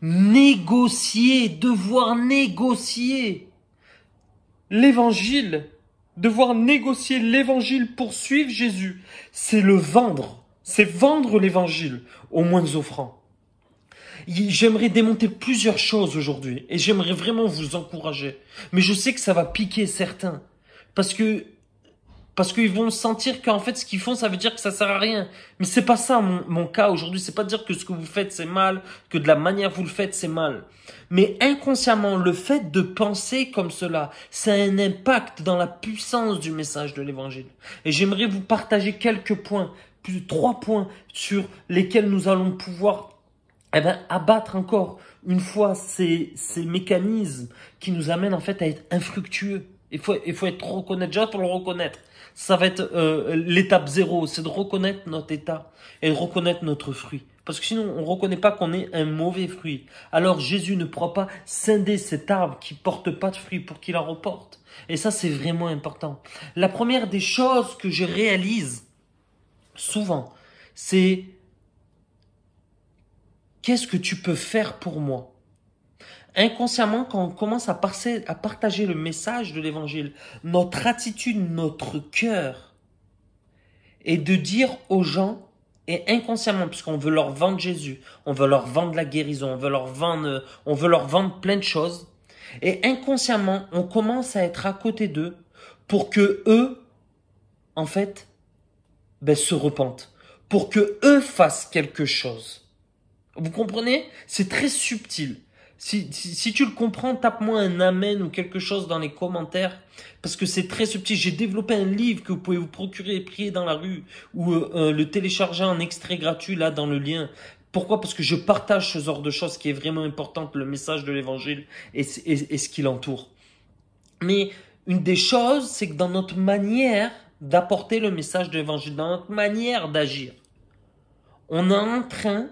Négocier, devoir négocier l'évangile, devoir négocier l'évangile pour suivre Jésus, c'est le vendre. C'est vendre l'évangile aux moindres offrands. J'aimerais démonter plusieurs choses aujourd'hui et j'aimerais vraiment vous encourager. Mais je sais que ça va piquer certains parce qu'ils vont sentir qu'en fait ce qu'ils font ça veut dire que ça sert à rien. Mais c'est pas ça mon cas aujourd'hui. C'est pas de dire que ce que vous faites c'est mal, que de la manière que vous le faites c'est mal. Mais inconsciemment le fait de penser comme cela, ça a un impact dans la puissance du message de l'évangile. Et j'aimerais vous partager quelques points, plus de 3 points sur lesquels nous allons pouvoir abattre encore une fois ces mécanismes qui nous amènent en fait à être infructueux. Il faut être reconnaître, déjà pour le reconnaître. Ça va être l'étape 0, c'est de reconnaître notre état et de reconnaître notre fruit. Parce que sinon, on ne reconnaît pas qu'on est un mauvais fruit. Alors Jésus ne pourra pas scinder cet arbre qui porte pas de fruit pour qu'il en reporte. Et ça, c'est vraiment important. La première des choses que je réalise souvent, c'est qu'est-ce que tu peux faire pour moi? Inconsciemment, quand on commence à partager le message de l'évangile, notre attitude, notre cœur est de dire aux gens, et inconsciemment, puisqu'on veut leur vendre Jésus, on veut leur vendre la guérison, on veut leur vendre plein de choses, et inconsciemment, on commence à être à côté d'eux pour que eux, en fait, se repentent, pour que eux fassent quelque chose. Vous comprenez? C'est très subtil. Si tu le comprends, tape-moi un amen ou quelque chose dans les commentaires parce que c'est très subtil. J'ai développé un livre que vous pouvez vous procurer et prier dans la rue ou le télécharger en extrait gratuit là dans le lien. Pourquoi? Parce que je partage ce genre de choses qui est vraiment important, le message de l'évangile et ce qui l'entoure. Mais une des choses, c'est que dans notre manière d'apporter le message de l'évangile, dans notre manière d'agir, on est en train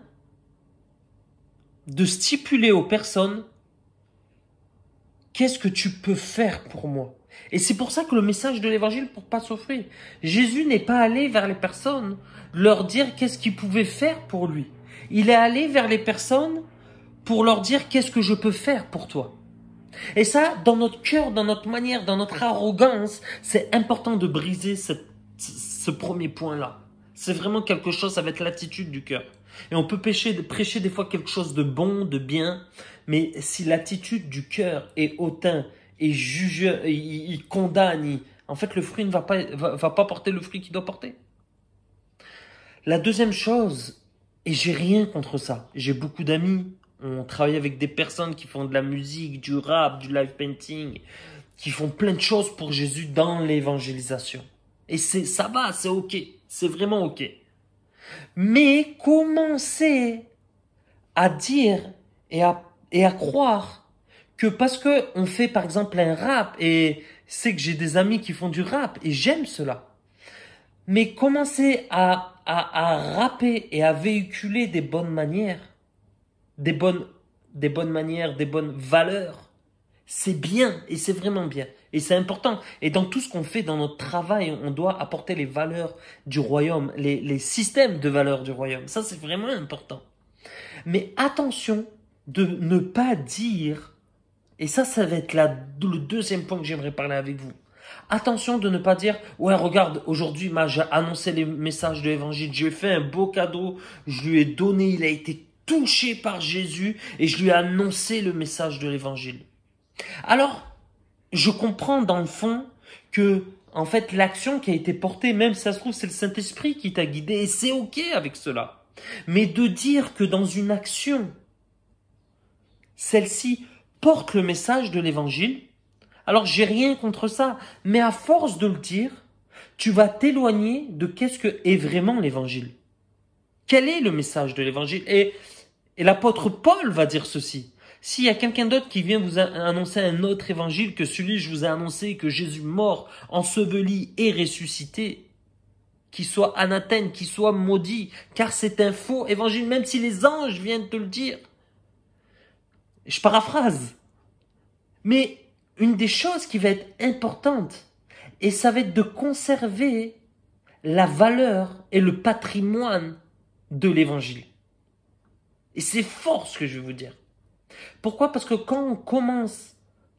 de stipuler aux personnes qu'est-ce que tu peux faire pour moi. Et c'est pour ça que le message de l'évangile pour pas souffrir. Jésus n'est pas allé vers les personnes leur dire qu'est-ce qu'ils pouvaient faire pour lui. Il est allé vers les personnes pour leur dire qu'est-ce que je peux faire pour toi. Et ça, dans notre cœur, dans notre manière, dans notre arrogance, c'est important de briser ce premier point-là. C'est vraiment quelque chose, ça va être l'attitude du cœur. Et on peut prêcher des fois quelque chose de bon, de bien, mais si l'attitude du cœur est hautain, et juge, il condamne, en fait le fruit ne va pas porter le fruit qu'il doit porter. La deuxième chose, et j'ai rien contre ça, j'ai beaucoup d'amis, on travaille avec des personnes qui font de la musique, du rap, du live painting, qui font plein de choses pour Jésus dans l'évangélisation. Et ça va, c'est ok, c'est vraiment ok. Mais commencer à dire et à croire que parce que on fait par exemple un rap, et c'est que j'ai des amis qui font du rap et j'aime cela, mais commencer à rapper et à véhiculer des bonnes manières, des bonnes manières, des bonnes valeurs, c'est bien et c'est vraiment bien et c'est important. Et dans tout ce qu'on fait dans notre travail, on doit apporter les valeurs du royaume, les systèmes de valeurs du royaume. Ça, c'est vraiment important. Mais attention de ne pas dire, et ça va être le deuxième point que j'aimerais parler avec vous. Attention de ne pas dire, ouais, regarde, aujourd'hui, j'ai annoncé les messages de l'évangile, je lui ai fait un beau cadeau, je lui ai donné, il a été touché par Jésus et je lui ai annoncé le message de l'évangile. Alors, je comprends dans le fond que, en fait, l'action qui a été portée, même si ça se trouve, c'est le Saint-Esprit qui t'a guidé et c'est ok avec cela. Mais de dire que dans une action, celle-ci porte le message de l'évangile, alors j'ai rien contre ça, mais à force de le dire, tu vas t'éloigner de qu'est-ce que est vraiment l'évangile. Quel est le message de l'évangile? Et l'apôtre Paul va dire ceci. S'il y a quelqu'un d'autre qui vient vous annoncer un autre évangile que celui que je vous ai annoncé, que Jésus mort, enseveli et ressuscité, qu'il soit anathème, qu'il soit maudit, car c'est un faux évangile, même si les anges viennent te le dire. Je paraphrase. Mais une des choses qui va être importante, et ça va être de conserver la valeur et le patrimoine de l'évangile. Et c'est fort ce que je vais vous dire. Pourquoi? Parce que quand on commence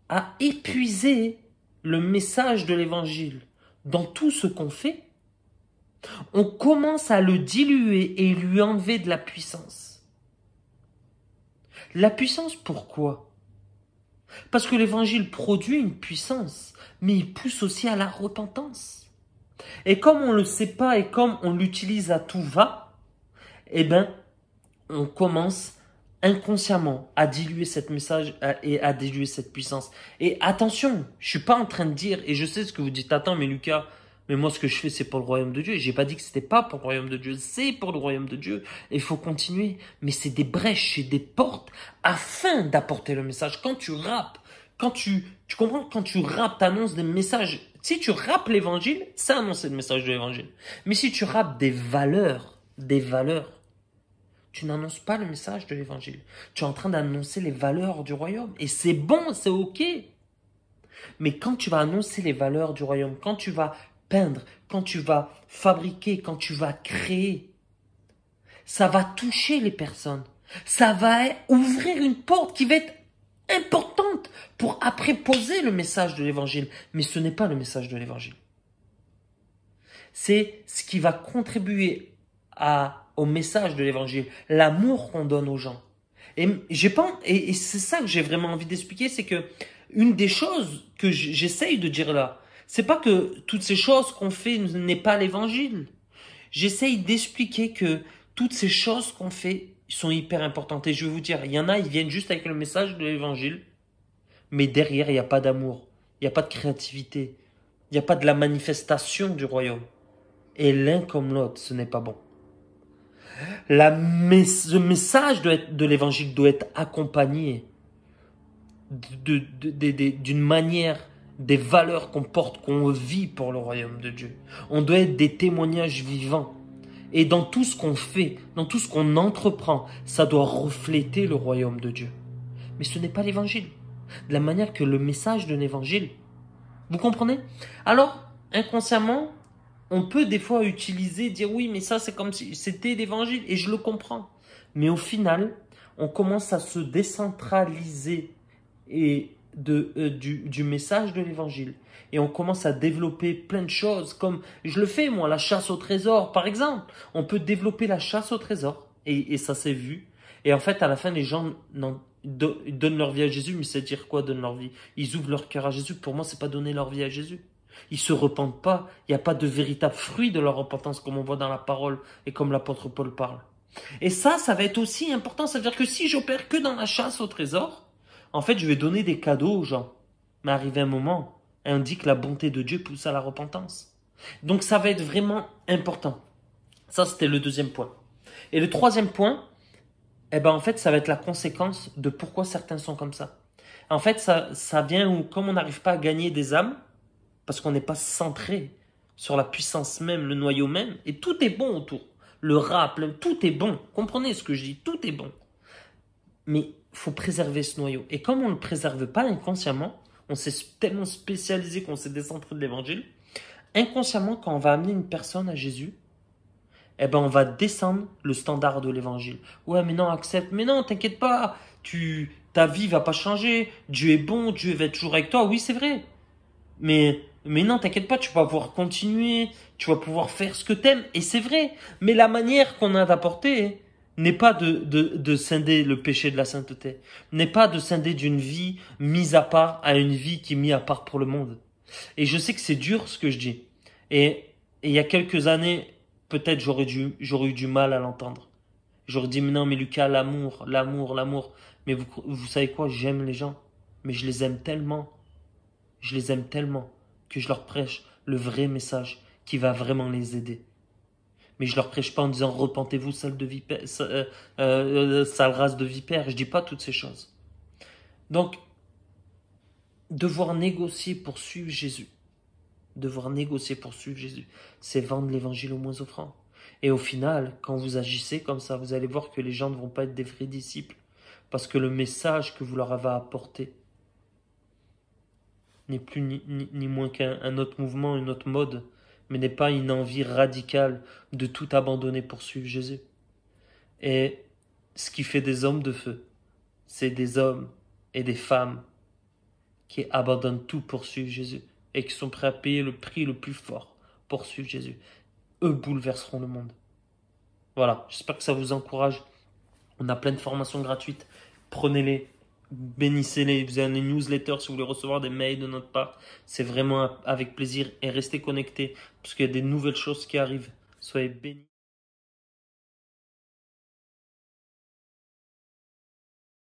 à épuiser le message de l'évangile dans tout ce qu'on fait, on commence à le diluer et lui enlever de la puissance. La puissance, pourquoi? Parce que l'évangile produit une puissance, mais il pousse aussi à la repentance. Et comme on ne le sait pas et comme on l'utilise à tout va, eh ben, on commence inconsciemment à diluer cette message et à diluer cette puissance. Et attention, je suis pas en train de dire, et je sais ce que vous dites, attends, mais Lucas, mais moi ce que je fais c'est pour le royaume de Dieu. J'ai pas dit que c'était pas pour le royaume de Dieu, c'est pour le royaume de Dieu. Et il faut continuer. Mais c'est des brèches, c'est des portes afin d'apporter le message. Quand tu rappes, quand tu comprends, quand tu rappes, t'annonces des messages. Si tu rappes l'évangile, c'est annoncer le message de l'évangile. Mais si tu rappes des valeurs, tu n'annonces pas le message de l'évangile. Tu es en train d'annoncer les valeurs du royaume. Et c'est bon, c'est ok. Mais quand tu vas annoncer les valeurs du royaume, quand tu vas peindre, quand tu vas fabriquer, quand tu vas créer, ça va toucher les personnes. Ça va ouvrir une porte qui va être importante pour après poser le message de l'évangile. Mais ce n'est pas le message de l'évangile. C'est ce qui va contribuer au message de l'évangile, l'amour qu'on donne aux gens. Et c'est ça que j'ai vraiment envie d'expliquer, c'est que une des choses que j'essaye de dire là, c'est pas que toutes ces choses qu'on fait n'est pas l'évangile. J'essaye d'expliquer que toutes ces choses qu'on fait sont hyper importantes. Et je vais vous dire, il y en a, ils viennent juste avec le message de l'évangile, mais derrière, il n'y a pas d'amour, il n'y a pas de créativité, il n'y a pas de la manifestation du royaume. Et l'un comme l'autre, ce n'est pas bon. Ce message de l'évangile doit être accompagné d'une manière, des valeurs qu'on porte, qu'on vit pour le royaume de Dieu. On doit être des témoignages vivants. Et dans tout ce qu'on fait, dans tout ce qu'on entreprend, ça doit refléter le royaume de Dieu. Mais ce n'est pas l'évangile. De la manière que le message de l'évangile. Vous comprenez? Alors, inconsciemment, on peut des fois utiliser, dire oui, mais ça c'est comme si c'était l'évangile, et je le comprends. Mais au final, on commence à se décentraliser du message de l'évangile. Et on commence à développer plein de choses, comme je le fais moi, la chasse au trésor par exemple. On peut développer la chasse au trésor, et ça s'est vu. Et en fait, à la fin, les gens donnent leur vie à Jésus, mais c'est dire quoi, donnent leur vie? Ils ouvrent leur cœur à Jésus. Pour moi, c'est pas donner leur vie à Jésus. Ils se repentent pas. Il n'y a pas de véritable fruit de leur repentance, comme on voit dans la parole et comme l'apôtre Paul parle. Et ça va être aussi important. Ça veut dire que si j'opère que dans la chasse au trésor, en fait, je vais donner des cadeaux aux gens. Mais arrivé un moment, on dit que la bonté de Dieu pousse à la repentance. Donc ça va être vraiment important. Ça, c'était le deuxième point. Et le troisième point, en fait, ça va être la conséquence de pourquoi certains sont comme ça. En fait, ça vient où, comme on n'arrive pas à gagner des âmes, parce qu'on n'est pas centré sur la puissance même, le noyau même, et tout est bon autour. Le rap, tout est bon. Comprenez ce que je dis, tout est bon. Mais il faut préserver ce noyau. Et comme on ne le préserve pas inconsciemment, on s'est tellement spécialisé qu'on s'est décentré de l'évangile, inconsciemment, quand on va amener une personne à Jésus, on va descendre le standard de l'évangile. Ouais, mais non, accepte. Mais non, t'inquiète pas. Ta vie va pas changer. Dieu est bon. Dieu va être toujours avec toi. Oui, c'est vrai. Mais non, t'inquiète pas. Tu vas pouvoir continuer. Tu vas pouvoir faire ce que t'aimes. Et c'est vrai. Mais la manière qu'on a d'apporter n'est pas de scinder le péché de la sainteté. N'est pas de scinder d'une vie mise à part à une vie qui est mise à part pour le monde. Et je sais que c'est dur ce que je dis. Et il y a quelques années, peut-être j'aurais eu du mal à l'entendre. J'aurais dit, mais non, mais Lucas, l'amour. Mais vous savez quoi, j'aime les gens. Mais je les aime tellement que je leur prêche le vrai message qui va vraiment les aider. Mais je leur prêche pas en disant, repentez-vous, sale race de vipères. Je dis pas toutes ces choses. Donc, devoir négocier pour suivre Jésus. C'est vendre l'évangile aux moins offrants. Et au final, quand vous agissez comme ça, vous allez voir que les gens ne vont pas être des vrais disciples. Parce que le message que vous leur avez apporté n'est plus ni moins qu'un autre mouvement, une autre mode, mais n'est pas une envie radicale de tout abandonner pour suivre Jésus. Et ce qui fait des hommes de feu, c'est des hommes et des femmes qui abandonnent tout pour suivre Jésus et qui sont prêts à payer le prix le plus fort pour suivre Jésus. Eux bouleverseront le monde. Voilà, j'espère que ça vous encourage. On a plein de formations gratuites. Prenez-les, bénissez-les. Vous avez une newsletter si vous voulez recevoir des mails de notre part. C'est vraiment avec plaisir et restez connectés parce qu'il y a des nouvelles choses qui arrivent. Soyez bénis.